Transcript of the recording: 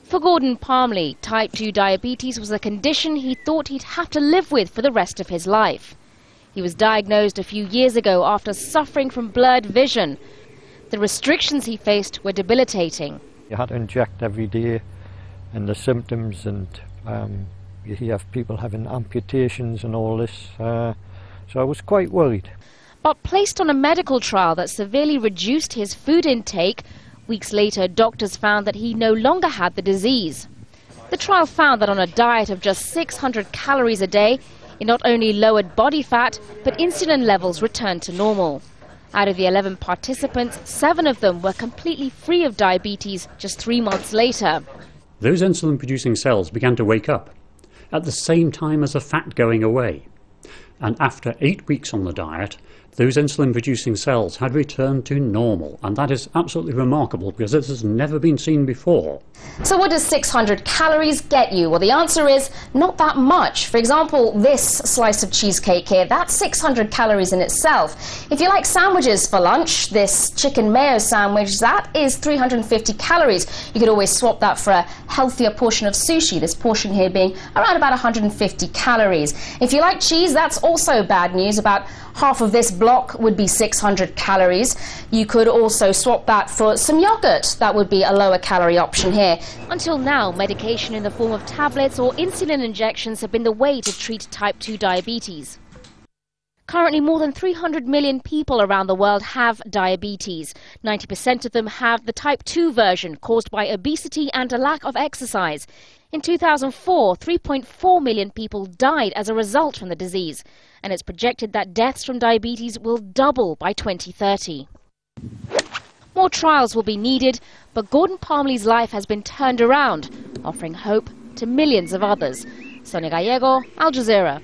For Gordon Palmley, type 2 diabetes was a condition he thought he'd have to live with for the rest of his life. He was diagnosed a few years ago after suffering from blurred vision. The restrictions he faced were debilitating. You had to inject every day, and the symptoms, and you have people having amputations and all this, so I was quite worried. But placed on a medical trial that severely reduced his food intake, weeks later doctors found that he no longer had the disease. The trial found that on a diet of just 600 calories a day, it not only lowered body fat, but insulin levels returned to normal. Out of the 11 participants, 7 of them were completely free of diabetes just 3 months later. Those insulin-producing cells began to wake up at the same time as the fat going away. And after 8 weeks on the diet, those insulin-producing cells had returned to normal. And that is absolutely remarkable because this has never been seen before. So what does 600 calories get you? Well, the answer is not that much. For example, this slice of cheesecake here, that's 600 calories in itself. If you like sandwiches for lunch, this chicken mayo sandwich, that is 350 calories. You could always swap that for a healthier portion of sushi, this portion here being around about 150 calories. If you like cheese, that's also bad news. About half of this block would be 600 calories. You could also swap that for some yogurt. That would be a lower calorie option here. Until now, medication in the form of tablets or insulin injections have been the way to treat type 2 diabetes. Currently, more than 300 million people around the world have diabetes. 90% of them have the type 2 version, caused by obesity and a lack of exercise. In 2004, 3.4 million people died as a result from the disease, and it's projected that deaths from diabetes will double by 2030. More trials will be needed, but Gordon Palmley's life has been turned around, offering hope to millions of others. Sonia Gallego, Al Jazeera.